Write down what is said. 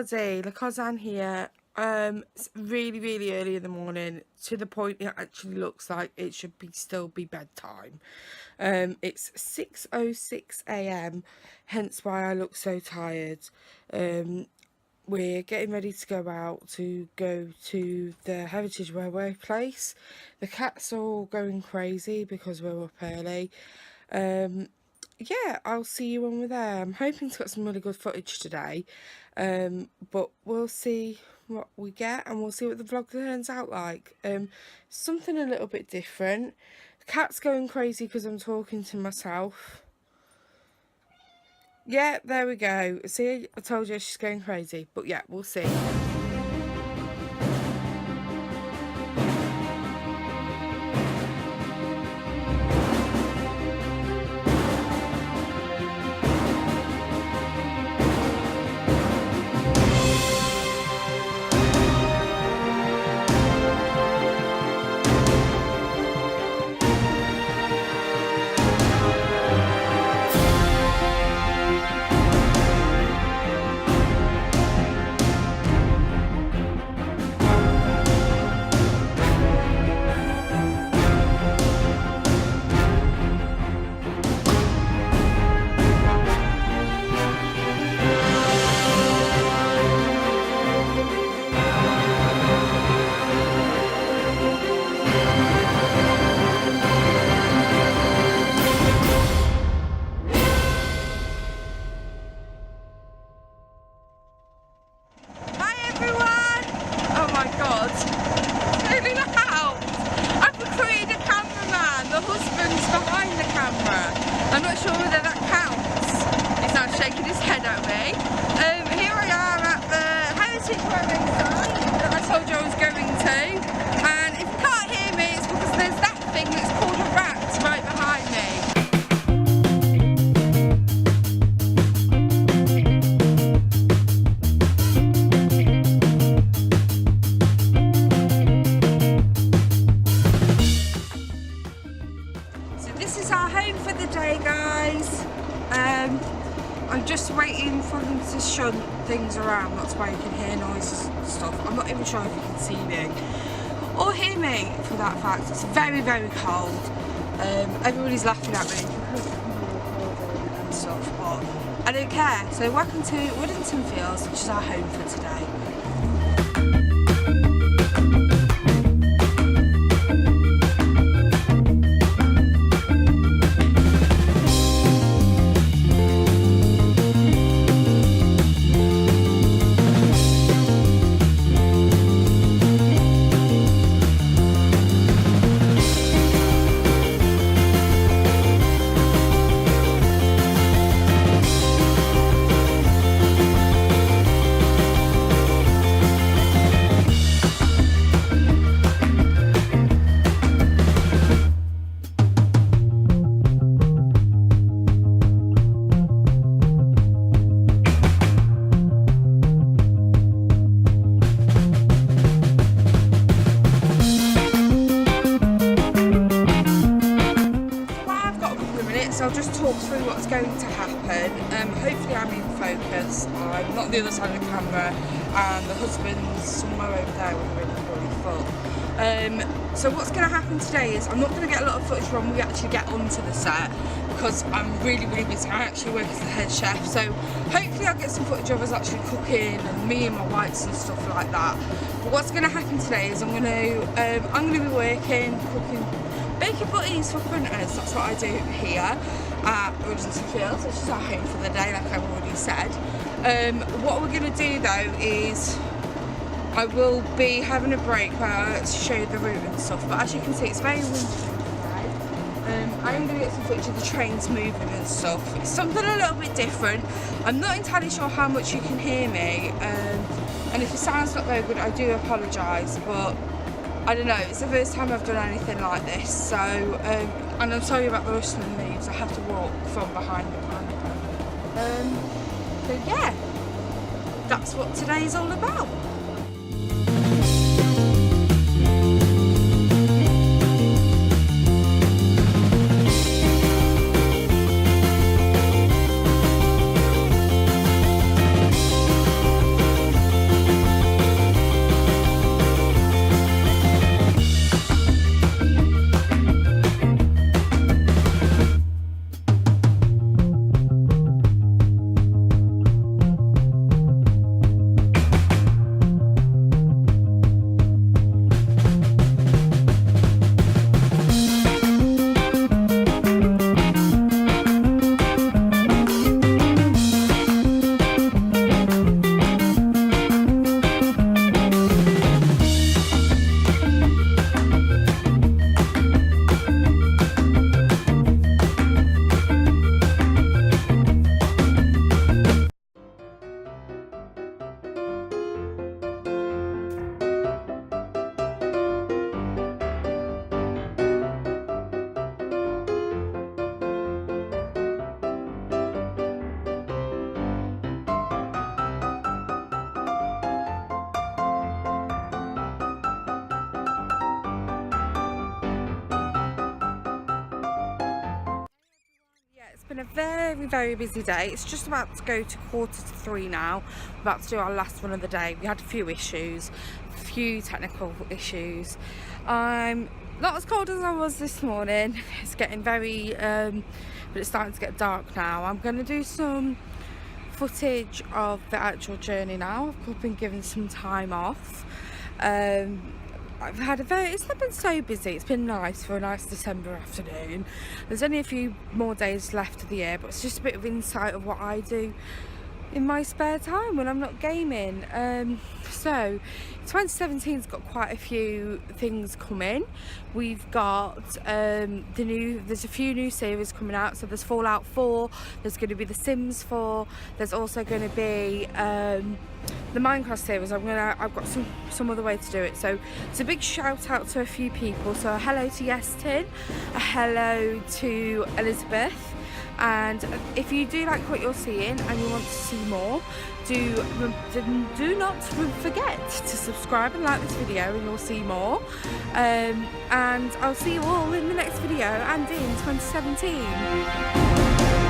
everybody, Lakozan here. It's really early in the morning, to the point it actually looks like it should still be bedtime. It's 6:06 a.m, hence why I look so tired. We're getting ready to go out to the Heritage Wear workplace. The cats are all going crazy because we're up early. Yeah, I'll see you when we're there. I'm hoping to get some really good footage today, but we'll see what we get and we'll see what the vlog turns out like. Something a little bit different. The cat's going crazy because I'm talking to myself. Yeah, there we go. See, I told you she's going crazy, but yeah, we'll see. I'm not sure whether that counts. He's now shaking his head at me. Here I am at the Heritage Wearing site that I told you I was going to. And if you can't hear me, it's because there's that thing that's called a rat right behind me. I'm just waiting for them to shun things around, that's why you can hear noises and stuff. I'm not even sure if you can see me or hear me for that fact. It's very cold. Everybody's laughing at me and stuff, but I don't care. So welcome to Woodington Fields, which is our home for today. I'll just talk through what's going to happen. Hopefully I'm in focus. I'm not on the other side of the camera, and the husband's somewhere over there with a really full. So what's going to happen today is I'm not going to get a lot of footage when we actually get onto the set because I'm really busy. I actually work as the head chef, so hopefully I'll get some footage of us actually cooking and me and my whites and stuff like that. But what's going to happen today is I'm going to be working, cooking, baking butties for punters. That's what I do here at Woodington Fields, which is our home for the day, like I've already said. What we're going to do though is I will be having a break where I show you the route and stuff, but as you can see it's very windy today. I am going to get some footage of the trains moving and stuff. It's something a little bit different. I'm not entirely sure how much you can hear me, and if it sounds not very good I do apologise, but I don't know, it's the first time I've done anything like this, so, and I'm sorry about the rustling leaves, I have to walk from behind the canopy. So yeah, that's what today's all about. been a very, very busy day. It's just about to go to 2:45 now. We're about to do our last one of the day. We had a few issues, a few technical issues. I'm not as cold as I was this morning. It's getting very, but it's starting to get dark now. I'm going to do some footage of the actual journey now. I've been given some time off. I've had it's not been so busy. It's been nice for a nice December afternoon. There's only a few more days left of the year, but it's just a bit of insight of what I do in my spare time when I'm not gaming. So 2017's got quite a few things coming. We've got there's a few new series coming out. So there's Fallout 4, there's going to be The Sims 4, there's also going to be the Minecraft series. I've got some other way to do it. So it's a big shout out to a few people. So a hello to Yestin, a hello to Elizabeth. And if you do like what you're seeing and you want to see more, do not forget to subscribe and like this video and you'll see more. And I'll see you all in the next video and in 2017.